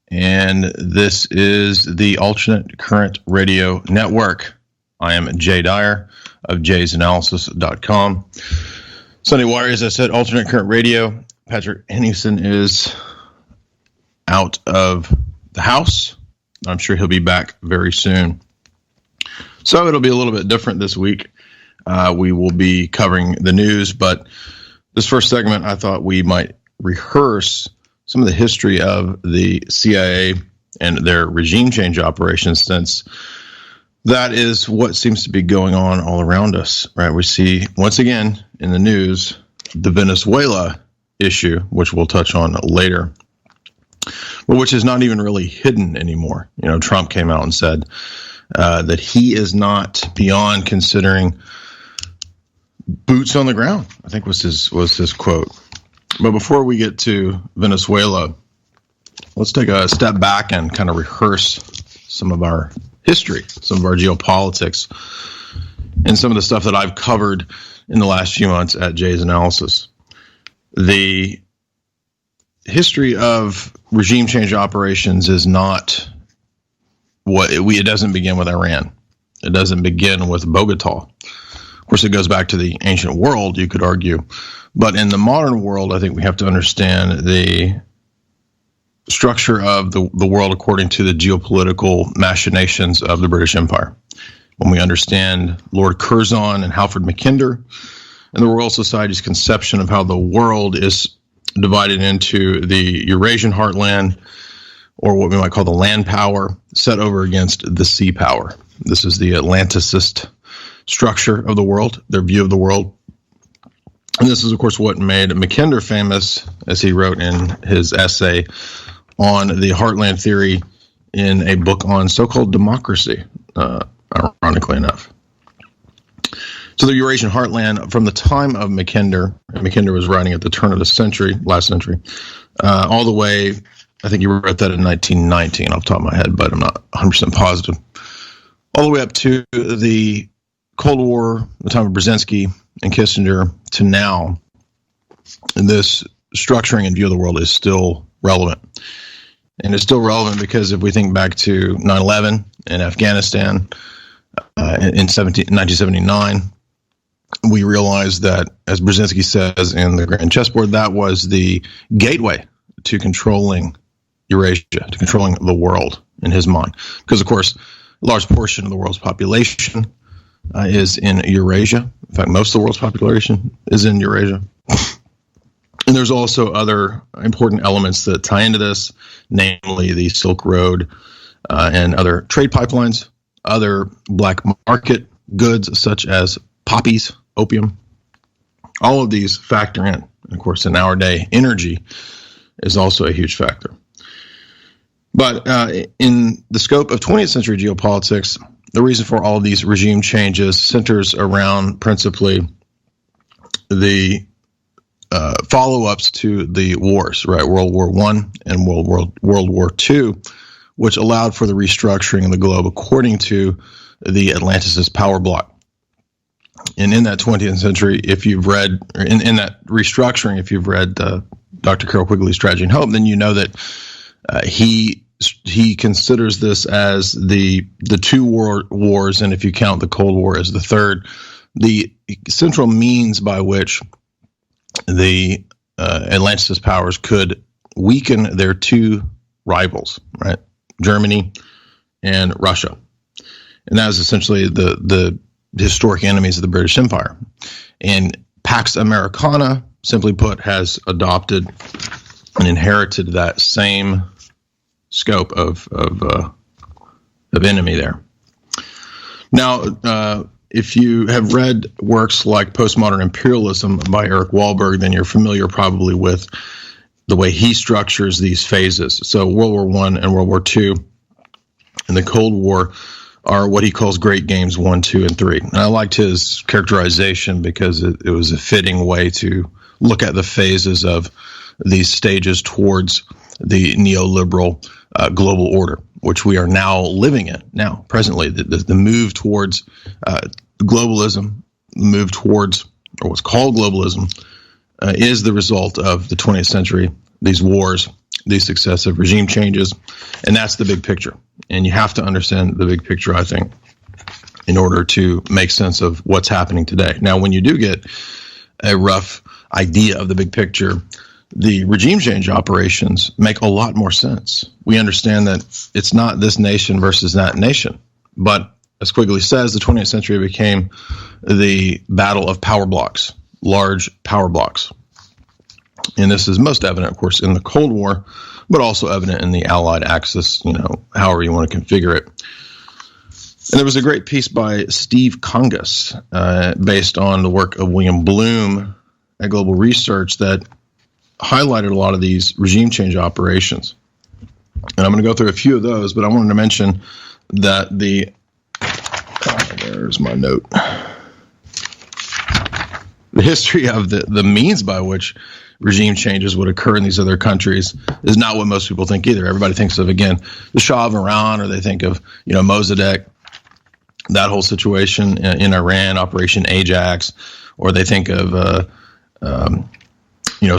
and this is the Alternate Current Radio Network. I am Jay Dyer of jaysanalysis.com. Sunday Wire, as I said, Alternate Current Radio. Patrick Henningsen is out of the house. I'm sure he'll be back very soon. So it'll be a little bit different this week. We will be covering the news, but this first segment, I thought we might rehearse some of the history of the CIA and their regime change operations, since that is what seems to be going on all around us, right? We see, once again, in the news, the Venezuela issue, which we'll touch on later, but which is not even really hidden anymore. You know, Trump came out and said that he is not beyond considering boots on the ground, I think was his quote. But before we get to Venezuela, let's take a step back and kind of rehearse some of our history, some of our geopolitics, and some of the stuff that I've covered in the last few months at Jay's Analysis. The history of regime change operations is not it doesn't begin with Iran. It doesn't begin with Bogota. Of course, it goes back to the ancient world, you could argue. But in the modern world, I think we have to understand the structure of the world according to the geopolitical machinations of the British Empire. When we understand Lord Curzon and Halford Mackinder and the Royal Society's conception of how the world is divided into the Eurasian heartland, or what we might call the land power, set over against the sea power. This is the Atlanticist structure of the world, their view of the world. And this is, of course, what made Mackinder famous, as he wrote in his essay on the heartland theory in a book on so-called democracy, ironically enough. So the Eurasian heartland, from the time of Mackinder, and Mackinder was writing at the turn of the century, last century, all the way, I think he wrote that in 1919 off the top of my head, but I'm not 100% positive, all the way up to the Cold War, the time of Brzezinski and Kissinger, to now, this structuring and view of the world is still relevant. And it's still relevant because if we think back to 9/11 in Afghanistan in 1979, we realize that, as Brzezinski says in the Grand Chessboard, that was the gateway to controlling Eurasia, to controlling the world in his mind. Because, of course, a large portion of the world's population is in Eurasia. In fact, most of the world's population is in Eurasia. And there's also other important elements that tie into this, namely the Silk Road and other trade pipelines, other black market goods such as poppies, opium. All of these factor in. And of course, in our day, energy is also a huge factor. But in the scope of 20th century geopolitics, the reason for all of these regime changes centers around principally the follow-ups to the wars, right? World War I and World War II, which allowed for the restructuring of the globe according to the Atlanticist power block. And in that 20th century, if you've read, in that restructuring, if you've read Dr. Carroll Quigley's Tragedy and Hope, then you know that he considers this as the two wars, and if you count the Cold War as the third, the central means by which the Atlanticist powers could weaken their two rivals, right? Germany and Russia. And that is essentially the historic enemies of the British Empire. And Pax Americana, simply put, has adopted and inherited that same scope of enemy there. Now, if you have read works like Postmodern Imperialism by Eric Wahlberg, then you're familiar probably with the way he structures these phases. So World War I and World War II and the Cold War are what he calls Great Games 1, 2, and 3. And I liked his characterization because it was a fitting way to look at the phases of these stages towards the neoliberal global order, which we are now living in now, presently. The move towards globalism, the move towards, or what's called globalism, is the result of the 20th century, these wars, these successive regime changes. And that's the big picture. And you have to understand the big picture, I think, in order to make sense of what's happening today. Now, when you do get a rough idea of the big picture, the regime change operations make a lot more sense. We understand that it's not this nation versus that nation, but as Quigley says, the 20th century became the battle of power blocks, large power blocks. And this is most evident, of course, in the Cold War, but also evident in the Allied Axis, however you want to configure it. And there was a great piece by Steve Congas, based on the work of William Bloom at Global Research, that highlighted a lot of these regime change operations. And I'm going to go through a few of those, but I wanted to mention that there's my note. The history of the means by which regime changes would occur in these other countries is not what most people think either. Everybody thinks of, again, the Shah of Iran, or they think of, Mossadegh, that whole situation in Iran, Operation Ajax, or they think of,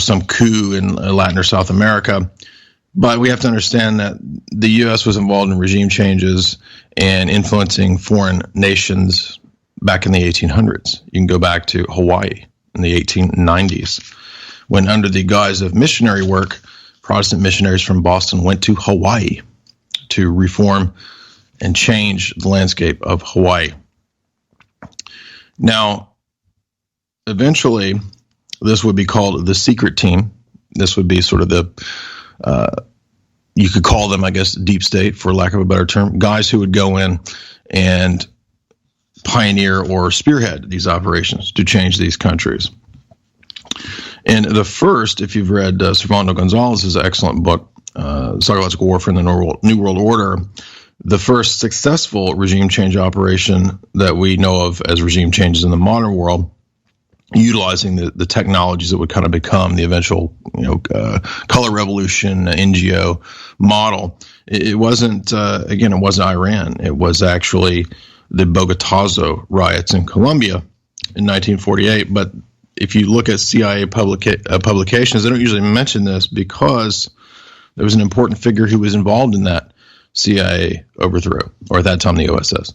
some coup in Latin or South America. But we have to understand that the U.S. was involved in regime changes and influencing foreign nations back in the 1800s. You can go back to Hawaii in the 1890s, when under the guise of missionary work, Protestant missionaries from Boston went to Hawaii to reform and change the landscape of Hawaii. Now, eventually, this would be called the secret team. This would be sort of you could call them, I guess, deep state, for lack of a better term, guys who would go in and pioneer or spearhead these operations to change these countries. And the first, if you've read Servando Gonzalez's excellent book, Psychological Warfare in the New World Order, the first successful regime change operation that we know of as regime changes in the modern world, utilizing the technologies that would kind of become the eventual, color revolution, NGO model. It wasn't, it wasn't Iran. It was actually the Bogotazo riots in Colombia in 1948. But if you look at CIA publications, they don't usually mention this because there was an important figure who was involved in that CIA overthrow, or at that time the OSS.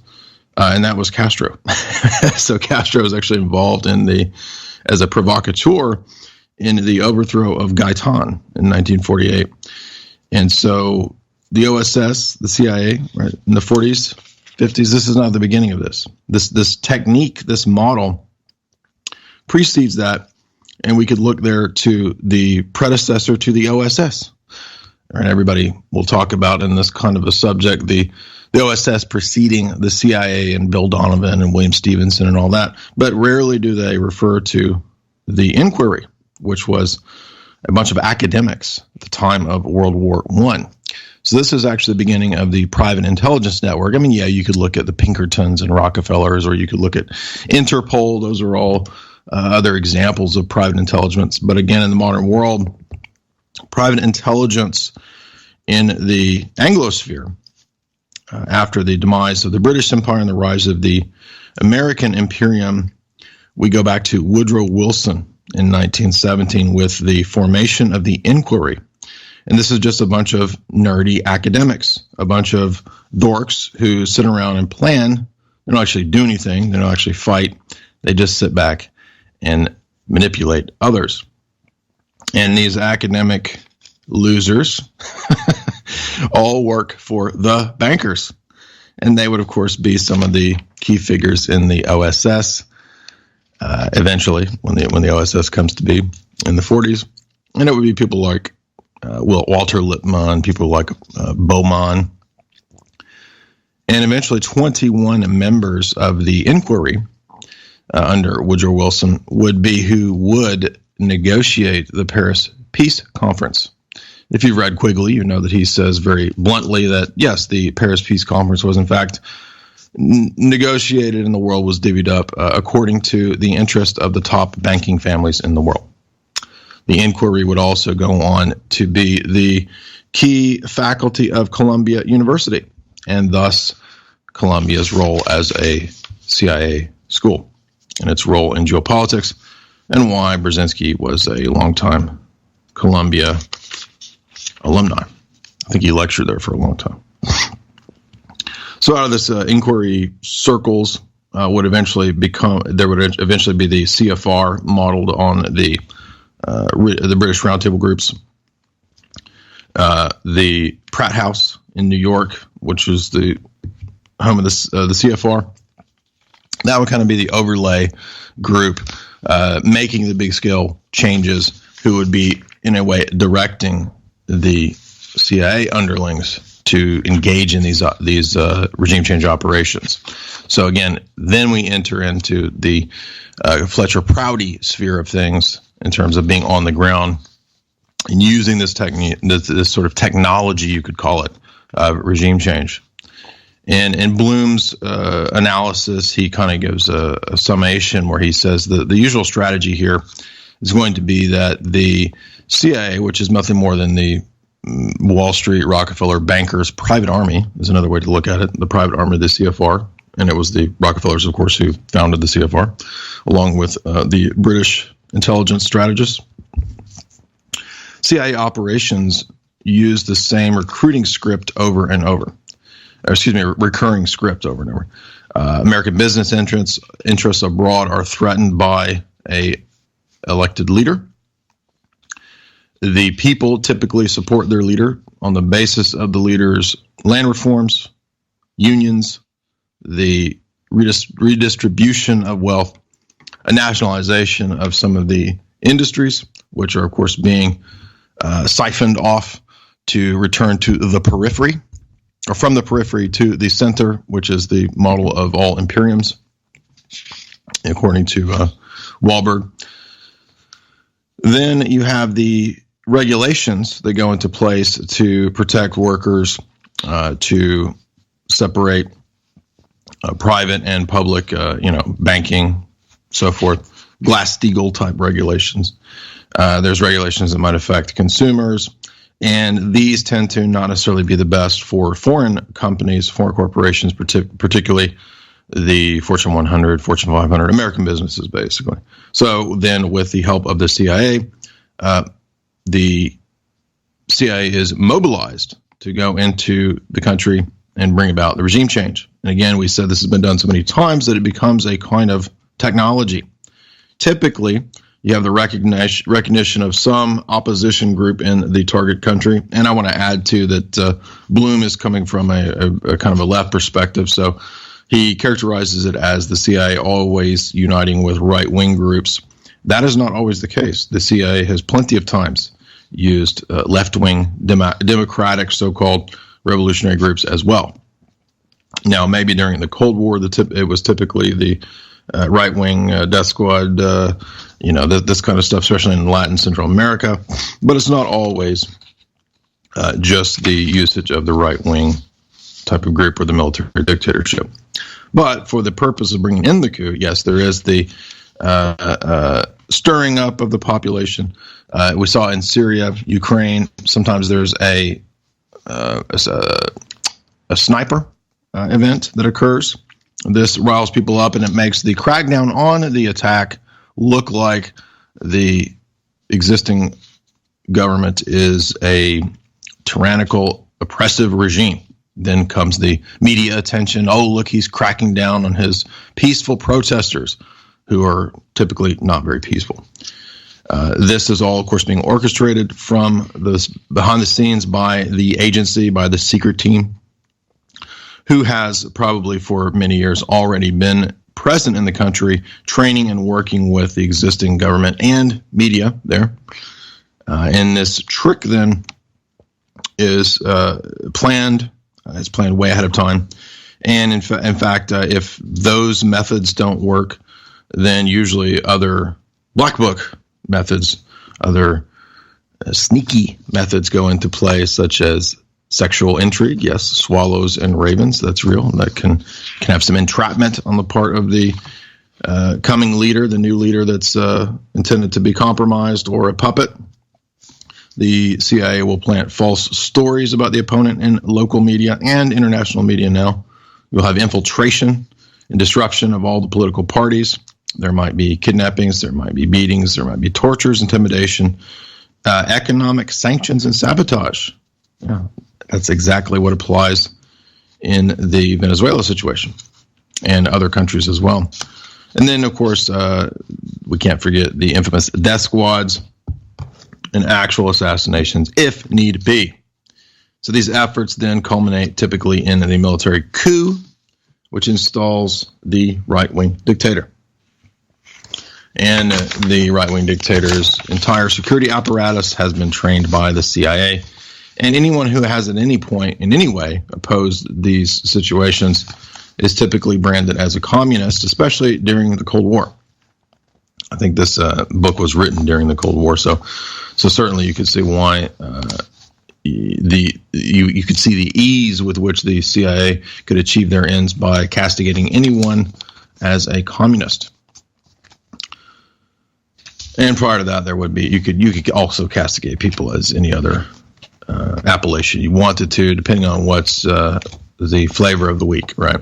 And that was Castro. So Castro was actually involved as a provocateur in the overthrow of Gaitan in 1948. And so the OSS, the CIA, right, in the 40s, 50s, this is not the beginning of this. This technique, this model precedes that, and we could look there to the predecessor to the OSS. And everybody will talk about in this kind of a subject, the OSS preceding the CIA and Bill Donovan and William Stevenson and all that, but rarely do they refer to the Inquiry, which was a bunch of academics at the time of World War I. So this is actually the beginning of the private intelligence network. I mean, yeah, you could look at the Pinkertons and Rockefellers, or you could look at Interpol. Those are all other examples of private intelligence. But again, in the modern world, private intelligence in the Anglosphere, after the demise of the British Empire and the rise of the American Imperium, we go back to Woodrow Wilson in 1917 with the formation of the Inquiry. And this is just a bunch of nerdy academics, a bunch of dorks who sit around and plan. They don't actually do anything. They don't actually fight. They just sit back and manipulate others. And these academic losers all work for the bankers. And they would, of course, be some of the key figures in the OSS eventually, when the OSS comes to be in the 40s. And it would be people like Walter Lippmann, people like Bowman. And eventually 21 members of the Inquiry under Woodrow Wilson would be who would negotiate the Paris Peace Conference. If you've read Quigley, you know that he says very bluntly that, yes, the Paris Peace Conference was in fact negotiated and the world was divvied up according to the interest of the top banking families in the world. The Inquiry would also go on to be the key faculty of Columbia University, and thus Columbia's role as a CIA school and its role in geopolitics, and why Brzezinski was a longtime Columbia alumni. I think he lectured there for a long time. So out of this inquiry circles would eventually be the CFR modeled on the British Roundtable groups. The Pratt House in New York, which is the home of the CFR, that would kind of be the overlay group making the big scale changes, who would be in a way directing the CIA underlings to engage in these regime change operations. So again, then we enter into the Fletcher Prouty sphere of things in terms of being on the ground and using this technique, this sort of technology, you could call it, regime change. And in Bloom's analysis, he kind of gives a summation where he says that the usual strategy here is going to be that the CIA, which is nothing more than the Wall Street, Rockefeller bankers' private army, is another way to look at it, the private army of the CFR. And it was the Rockefellers, of course, who founded the CFR, along with the British intelligence strategists. CIA operations use the same recruiting script over and over. Recurring script over and over. American business interests abroad are threatened by a elected leader. The people typically support their leader on the basis of the leader's land reforms, unions, the redistribution of wealth, a nationalization of some of the industries, which are, of course, being siphoned off to return to the periphery, or from the periphery to the center, which is the model of all imperiums, according to Wahlberg. Then you have the regulations that go into place to protect workers, to separate private and public, banking, so forth. Glass-Steagall type regulations. There's regulations that might affect consumers, and these tend to not necessarily be the best for foreign companies, foreign corporations, particularly the Fortune 100, Fortune 500, American businesses, basically. So then with the help of the CIA is mobilized to go into the country and bring about the regime change. And again, we said this has been done so many times that it becomes a kind of technology. Typically, you have the recognition of some opposition group in the target country. And I want to add, too, that Bloom is coming from a kind of a left perspective. So he characterizes it as the CIA always uniting with right-wing groups. That is not always the case. The CIA has plenty of times used left-wing democratic so-called revolutionary groups as well. Now, maybe during the Cold War, it was typically the right-wing death squad, this kind of stuff, especially in Latin Central America. But it's not always just the usage of the right-wing type of group or the military dictatorship. But for the purpose of bringing in the coup, yes, there is the stirring up of the population. We saw in Syria, Ukraine, sometimes there's a sniper event that occurs. This riles people up, and it makes the crackdown on the attack look like the existing government is a tyrannical, oppressive regime. Then comes the media attention. Oh, look, he's cracking down on his peaceful protesters, who are typically not very peaceful. This is all, of course, being orchestrated from behind the scenes by the agency, by the secret team, who has probably for many years already been present in the country, training and working with the existing government and media there. And this trick then is planned. It's planned way ahead of time. And in fact, if those methods don't work, then usually other black book methods, other sneaky methods go into play, such as sexual intrigue. Yes, swallows and ravens, that's real. That can have some entrapment on the part of the coming leader, the new leader that's intended to be compromised, or a puppet. The CIA will plant false stories about the opponent in local media and international media now. You'll have infiltration and disruption of all the political parties. There might be kidnappings, there might be beatings, there might be tortures, intimidation, Economic sanctions and sabotage. Yeah, that's exactly what applies in the Venezuela situation and other countries as well. And then, of course, we can't forget the infamous death squads and actual assassinations, if need be. So these efforts then culminate typically in the military coup, which installs the right-wing dictator. And the right-wing dictator's entire security apparatus has been trained by the CIA. And anyone who has at any point in any way opposed these situations is typically branded as a communist, especially during the Cold War. I think this book was written during the Cold War, so certainly you could see why you could see the ease with which the CIA could achieve their ends by castigating anyone as a communist. And prior to that, there would be you could also castigate people as any other appellation you wanted to, depending on what's the flavor of the week, right?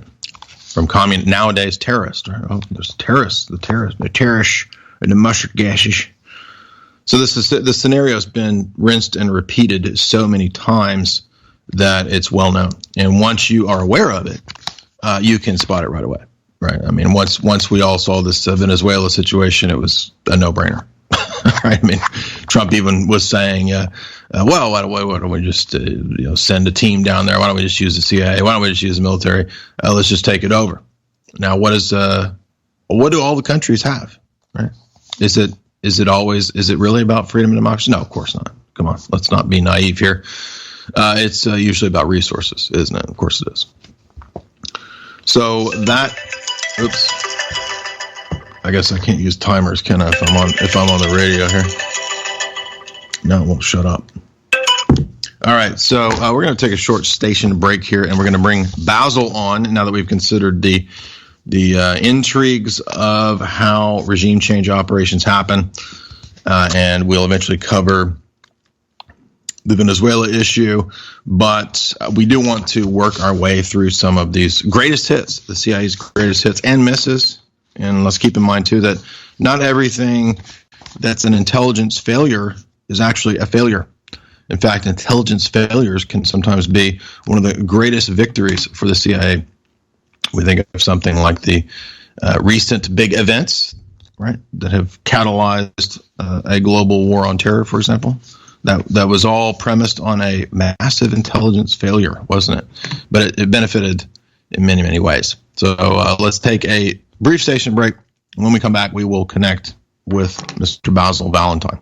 From nowadays, terrorist, right? Oh, there's terrorists, the terrorists, and the mustard gases. So the scenario has been rinsed and repeated so many times that it's well known. And once you are aware of it, you can spot it right away, right? I mean, once we all saw this Venezuela situation, it was a no-brainer, right? I mean, Trump even was saying, well, why don't we just send a team down there? Why don't we just use the CIA? Why don't we just use the military? Let's just take it over. Now, what do all the countries have, right? Is it really about freedom and democracy? No, of course not. Come on, let's not be naive here. It's usually about resources, isn't it? Of course it is. So oops. I guess I can't use timers, can I? If I'm on the radio here. No, it won't shut up. All right, so we're going to take a short station break here, and we're going to bring Basil on now that we've considered the intrigues of how regime change operations happen, and we'll eventually cover the Venezuela issue, but we do want to work our way through some of these greatest hits, the CIA's greatest hits and misses, and let's keep in mind, too, that not everything that's an intelligence failure is actually a failure. In fact, intelligence failures can sometimes be one of the greatest victories for the CIA. We think of something like the recent big events, right, that have catalyzed a global war on terror, for example. That was all premised on a massive intelligence failure, wasn't it? But it benefited in many, many ways. So let's take a brief station break. When we come back, we will connect with Mr. Basil Valentine.